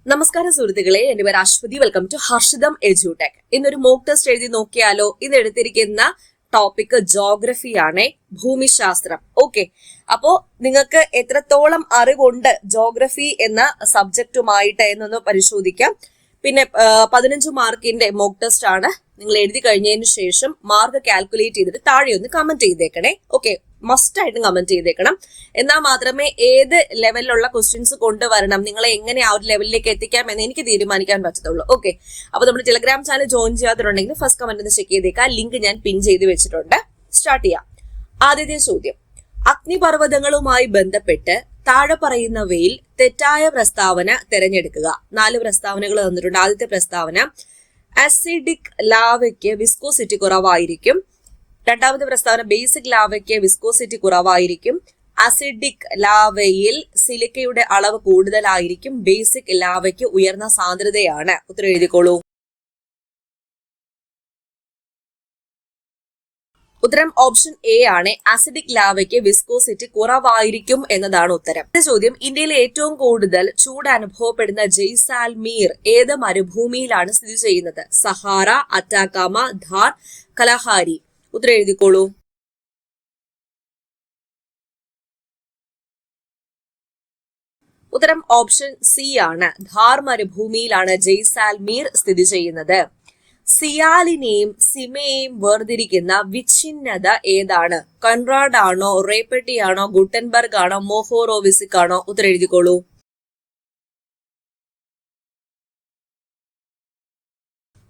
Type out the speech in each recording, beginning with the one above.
നമസ്കാരം സുഹൃത്തുക്കളെ, എന്റെ പേര് അശ്വതി. Welcome to Harshitham edutech. ഇന്നൊരു മോക്ക് ടെസ്റ്റ് എഴുതി നോക്കിയാലോ? ഇന്ന് എടുത്തിരിക്കുന്ന ടോപ്പിക് ജോഗ്രഫിയാണ്, ഭൂമിശാസ്ത്രം. ഓക്കെ, അപ്പോ നിങ്ങൾക്ക് എത്രത്തോളം അറിവുണ്ട് ജോഗ്രഫി എന്ന സബ്ജക്റ്റുമായിട്ട് എന്നൊന്ന് പരിശോധിക്കാം. പിന്നെ 15 മാർക്കിന്റെ മോക്ക് ടെസ്റ്റ് ആണ്. നിങ്ങൾ എഴുതി കഴിഞ്ഞതിന് ശേഷം മാർക്ക് കാൽക്കുലേറ്റ് ചെയ്തിട്ട് താഴെ ഒന്ന് കമന്റ് ചെയ്തേക്കണേ. ഓക്കെ, മസ്റ്റ് ആയിട്ടും കമന്റ് ചെയ്തേക്കണം. എന്നാൽ മാത്രമേ ഏത് ലെവലിലുള്ള ക്വസ്റ്റ്യൻസ് കൊണ്ടുവരണം, നിങ്ങളെ എങ്ങനെ ആ ഒരു ലെവലിലേക്ക് എത്തിക്കാം എന്ന് എനിക്ക് തീരുമാനിക്കാൻ പറ്റത്തുള്ളൂ. ഓക്കെ, അപ്പൊ നമ്മുടെ ടെലഗ്രാം ചാനൽ ജോയിൻ ചെയ്യാത്തുണ്ടെങ്കിൽ ഫസ്റ്റ് കമന്റ് ഒന്ന് ചെക്ക് ചെയ്തേക്കാം. ലിങ്ക് ഞാൻ പിൻ ചെയ്ത് വെച്ചിട്ടുണ്ട്. സ്റ്റാർട്ട് ചെയ്യാം. ആദ്യത്തെ ചോദ്യം, അഗ്നിപർവ്വതങ്ങളുമായി ബന്ധപ്പെട്ട് താഴെ പറയുന്നവയിൽ തെറ്റായ പ്രസ്താവന തിരഞ്ഞെടുക്കുക. 4 പ്രസ്താവനകൾ തന്നിട്ടുണ്ട്. ആദ്യത്തെ പ്രസ്താവന, അസിഡിക് ലാവയ്ക്ക് വിസ്കോസിറ്റി കുറവായിരിക്കും. രണ്ടാമത്തെ പ്രസ്താവന, ബേസിക് ലാവയ്ക്ക് വിസ്കോസിറ്റി കുറവായിരിക്കും. അസിഡിക് ലാവയിൽ സിലിക്കയുടെ അളവ് കൂടുതലായിരിക്കും. ബേസിക് ലാവയ്ക്ക് ഉയർന്ന സാന്ദ്രതയാണ്. ഉത്തരം എഴുതിക്കോളൂ. ഉത്തരം ഓപ്ഷൻ എ ആണ്. ആസിഡിക് ലാവയ്ക്ക് വിസ്കോസിറ്റി കുറവായിരിക്കും എന്നതാണ് ഉത്തരം. ചോദ്യം, ഇന്ത്യയിലെ ഏറ്റവും കൂടുതൽ ചൂട് അനുഭവപ്പെടുന്ന ജയ്സാൽമീർ ഏത് മരുഭൂമിയിലാണ് സ്ഥിതി ചെയ്യുന്നത്? Sahara, Atacama, Thar, Kalahari. ഉത്തരം എഴുതിക്കോളൂ. ഉത്തരം ഓപ്ഷൻ സി ആണ്. ധാർ മരുഭൂമിയിലാണ് ജയ്സാൽമീർ സ്ഥിതി ചെയ്യുന്നത്. സിയാലിനെയും സിമയെയും വേർതിരിക്കുന്ന വിച്ഛിന്നത ഏതാണ്? കൺറാഡ് ആണോ, റേപ്പട്ടി ആണോ, ഗുട്ടൻബർഗ് ആണോ, മോഹോറോവിസിക് ആണോ? ഉത്തരം എഴുതിക്കോളൂ.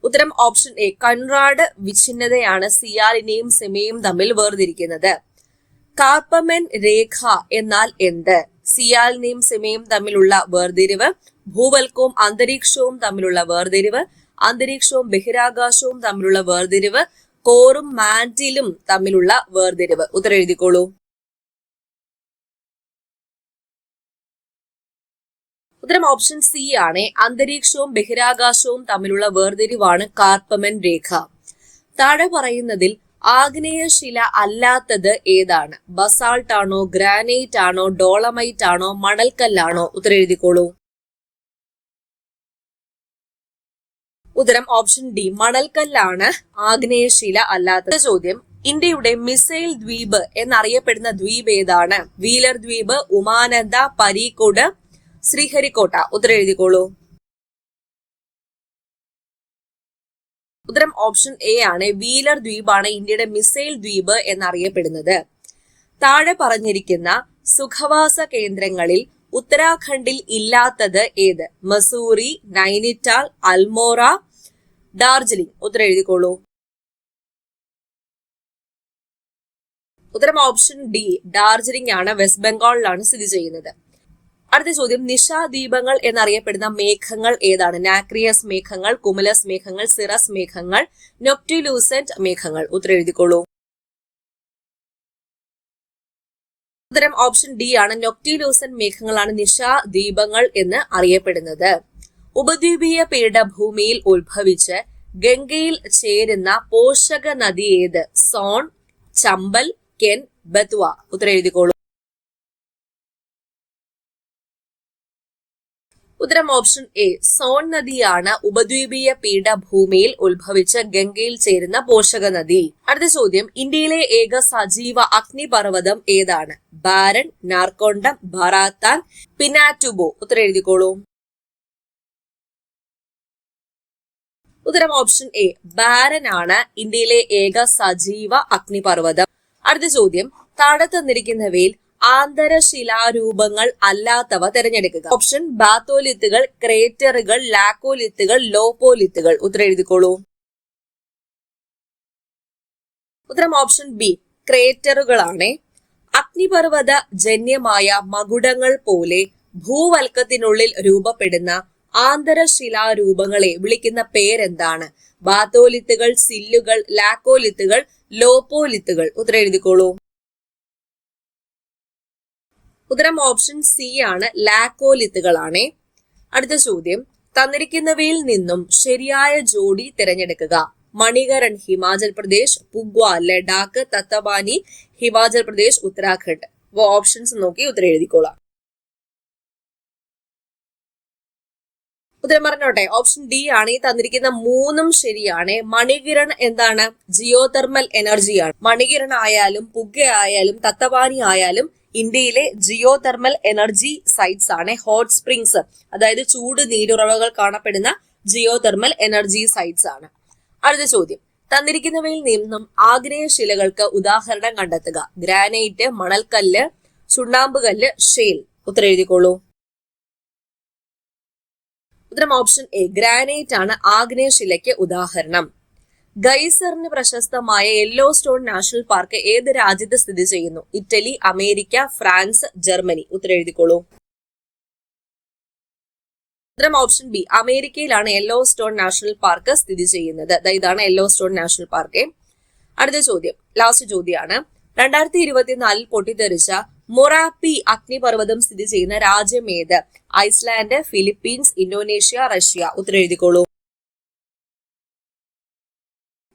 ഉത്തരം ഓപ്ഷൻ എ, കൺറാഡ് വിച്ഛിന്നതയാണ് സിയാലിനെയും സിമയും തമ്മിൽ വേർതിരിക്കുന്നത്. കാർപ്പമൻ രേഖ എന്നാൽ എന്ത്? സിയാലിനെയും സിമയും തമ്മിലുള്ള വേർതിരിവ്, ഭൂവൽക്കവും അന്തരീക്ഷവും തമ്മിലുള്ള വേർതിരിവ്, അന്തരീക്ഷവും ബഹിരാകാശവും തമ്മിലുള്ള വേർതിരിവ്, കോറും മാന്റിലും തമ്മിലുള്ള വേർതിരിവ്. ഉത്തരം എഴുതിക്കോളൂ. ഉത്തരം ഓപ്ഷൻ സി ആണ്. അന്തരീക്ഷവും ബഹിരാകാശവും തമ്മിലുള്ള വേർതിരിവാണ് കാർപ്പമൻ രേഖ. താഴെ പറയുന്നതിൽ ആഗ്നേയശില അല്ലാത്തത് ഏതാണ്? ബസാൾട്ട് ആണോ, ഗ്രാനൈറ്റ് ആണോ, ഡോളമൈറ്റ് ആണോ, മണൽക്കല്ലാണോ? ഉത്തരം എഴുതിക്കോളൂ. ഉത്തരം ഓപ്ഷൻ ഡി, മണൽക്കല്ലാണ് ആഗ്നേയശില അല്ലാത്തത്. ചോദ്യം, ഇന്ത്യയുടെ മിസൈൽ ദ്വീപ് എന്നറിയപ്പെടുന്ന ദ്വീപ് ഏതാണ്? വീലർ ദ്വീപ്, ഉമാനന്ദ, പരീക്കോട്, ശ്രീഹരിക്കോട്ട. ഉത്തരം എഴുതിക്കോളൂ. ഉത്തരം ഓപ്ഷൻ എ ആണ്. വീലർ ദ്വീപാണ് ഇന്ത്യയുടെ മിസൈൽ ദ്വീപ് എന്നറിയപ്പെടുന്നത്. താഴെ പറഞ്ഞിരിക്കുന്ന സുഖവാസ കേന്ദ്രങ്ങളിൽ ഉത്തരാഖണ്ഡിൽ ഇല്ലാത്തത് ഏത്? മസൂറി, നൈനിറ്റാൾ, അൽമോറ, ഡാർജിലിംഗ്. ഉത്തരം എഴുതിക്കോളൂ. ഉത്തരം ഓപ്ഷൻ ഡി, ഡാർജിലിംഗ് ആണ്. വെസ്റ്റ് ബംഗാളിലാണ് സ്ഥിതി ചെയ്യുന്നത്. അടുത്ത ചോദ്യം, നിശാദീപങ്ങൾ എന്നറിയപ്പെടുന്ന മേഘങ്ങൾ ഏതാണ്? നാക്രിയസ് മേഘങ്ങൾ, കുമുലസ് മേഘങ്ങൾ, സിറസ് മേഘങ്ങൾ, നൊക്ടിലൂസന്റ് മേഘങ്ങൾ. ഉത്തരം എഴുതിക്കോളൂ. ഉത്തരം ഓപ്ഷൻ ഡി ആണ്. നൊക്ടിലൂസന്റ് മേഘങ്ങളാണ് നിശാദീപങ്ങൾ എന്ന് അറിയപ്പെടുന്നത്. ഉപദ്വീപീയ പീഠഭൂമിയിൽ ഉത്ഭവിച്ച് ഗംഗയിൽ ചേരുന്ന പോഷക നദി ഏത്? സോൺ, ചമ്പൽ, കെൻ, ബത്വ. ഉത്തരം എഴുതിക്കോളൂ. ഉത്തരം ഓപ്ഷൻ എ, സോൺ നദിയാണ് ഉപദ്വീപീയ പീഠഭൂമിയിൽ ഉത്ഭവിച്ച് ഗംഗയിൽ ചേരുന്ന പോഷക നദി. അടുത്ത ചോദ്യം, ഇന്ത്യയിലെ ഏക സജീവ അഗ്നിപർവ്വതം ഏതാണ്? ബാരൻ, നാർക്കോണ്ടം, ഭറാത്താൻ, പിനാറ്റുബോ. ഉത്തരം എഴുതിക്കോളൂ. ഉത്തരം ഓപ്ഷൻ എ, ബാരൻ ആണ് ഇന്ത്യയിലെ ഏക സജീവ അഗ്നിപർവ്വതം. അടുത്ത ചോദ്യം, താഴെ തന്നിരിക്കുന്നവയിൽ ആന്തരശിലാരൂപങ്ങൾ അല്ലാത്തവ തിരഞ്ഞെടുക്കുക. ഓപ്ഷൻ ബാത്തോലിത്തുകൾ, ക്രേറ്ററുകൾ, ലാക്കോലിത്തുകൾ, ലോപ്പോലിത്തുകൾ. ഉത്തരം എഴുതിക്കോളൂ. ഉത്തരം ഓപ്ഷൻ ബി, ക്രേറ്ററുകളാണ്. അഗ്നിപർവ്വത ജന്യമായ മകുടങ്ങൾ പോലെ ഭൂവൽക്കത്തിനുള്ളിൽ രൂപപ്പെടുന്ന ആന്തരശിലാരൂപങ്ങളെ വിളിക്കുന്ന പേരെന്താണ്? ബാത്തോലിത്തുകൾ, സില്ലുകൾ, ലാക്കോലിത്തുകൾ, ലോപ്പോലിത്തുകൾ. ഉത്തരം എഴുതിക്കോളൂ. ഉത്തരം ഓപ്ഷൻ സി ആണ്. ലാക്കോലിത്തുകളാണ്. അടുത്ത ചോദ്യം, തന്നിരിക്കുന്നവയിൽ നിന്നും ശരിയായ ജോഡി തിരഞ്ഞെടുക്കുക. മണികരൺ ഹിമാചൽ പ്രദേശ്, പുഗ്വ ലഡാക്ക്, തത്തബാനി ഹിമാചൽ പ്രദേശ്, ഉത്തരാഖണ്ഡ്. ഓപ്ഷൻസ് നോക്കി ഉത്തരം എഴുതിക്കോളാം. ഉത്തരം പറഞ്ഞോട്ടെ. ഓപ്ഷൻ ഡി ആണ്. ഈ തന്നിരിക്കുന്ന മൂന്നും ശരിയാണ്. മണികിരൺ എന്താണ്? ജിയോ തെർമൽ എനർജിയാണ്. മണികിരൺ ആയാലും പുകയായാലും തത്തവാനി ആയാലും ഇന്ത്യയിലെ ജിയോ തെർമൽ എനർജി സൈറ്റ്സ് ആണ്. ഹോട്ട് സ്പ്രിങ്സ്, അതായത് ചൂട് നീരുറവകൾ കാണപ്പെടുന്ന ജിയോ തെർമൽ എനർജി സൈറ്റ്സ് ആണ്. അടുത്ത ചോദ്യം, തന്നിരിക്കുന്നവയിൽ നിന്നും ആഗ്നേയശിലകൾക്ക് ഉദാഹരണം കണ്ടെത്തുക. ഗ്രാനൈറ്റ്, മണൽക്കല്ല്, ചുണ്ണാമ്പുകല്ല്, ഷെയിൽ. ഉത്തരം എഴുതിക്കോളൂ. ഉത്തരം ഓപ്ഷൻ എ, ഗ്രാനൈറ്റ് ആണ് ആഗ്നേയശിലയ്ക്ക് ഉദാഹരണം. ഗൈസറിന് പ്രശസ്തമായ യെല്ലോ സ്റ്റോൺ നാഷണൽ പാർക്ക് ഏത് രാജ്യത്ത് സ്ഥിതി ചെയ്യുന്നു? Italy, America, France, Germany. ഉത്തരം എഴുതിക്കോളൂ. ഉത്തരം ഓപ്ഷൻ ബി, അമേരിക്കയിലാണ് യെല്ലോ സ്റ്റോൺ നാഷണൽ പാർക്ക് സ്ഥിതി ചെയ്യുന്നത്. ഇതാണ് യെല്ലോ സ്റ്റോൺ നാഷണൽ പാർക്ക്. അടുത്ത ചോദ്യം, ലാസ്റ്റ് ചോദ്യമാണ്. 2024 പൊട്ടിത്തെറിച്ച മൊറാപ്പി അഗ്നിപർവ്വതം സ്ഥിതി ചെയ്യുന്ന രാജ്യം ഏത്? Iceland, Philippines, Indonesia, Russia. ഉത്തരം എഴുതിക്കോളൂ.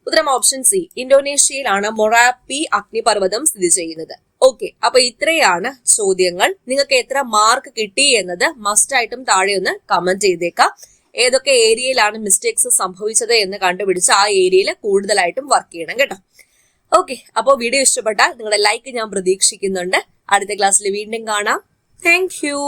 ഉത്തരം ഓപ്ഷൻ സി, ഇന്തോനേഷ്യയിലാണ് മൊറാപ്പി അഗ്നിപർവ്വതം സ്ഥിതി ചെയ്യുന്നത്. ഓക്കെ, അപ്പൊ ഇത്രയാണ് ചോദ്യങ്ങൾ. നിങ്ങൾക്ക് എത്ര മാർക്ക് കിട്ടി എന്നത് മസ്റ്റ് ആയിട്ടും താഴെ ഒന്ന് കമന്റ് ചെയ്തേക്കാം. ഏതൊക്കെ ഏരിയയിലാണ് മിസ്റ്റേക്സ് സംഭവിച്ചത് എന്ന് കണ്ടുപിടിച്ച് ആ ഏരിയയിൽ കൂടുതലായിട്ടും വർക്ക് ചെയ്യണം കേട്ടോ. ഓക്കെ, അപ്പോൾ വീഡിയോ ഇഷ്ടപ്പെട്ടാൽ നിങ്ങളുടെ ലൈക്ക് ഞാൻ പ്രതീക്ഷിക്കുന്നുണ്ട്. അടുത്ത ക്ലാസ്സിൽ വീണ്ടും കാണാം. Thank you.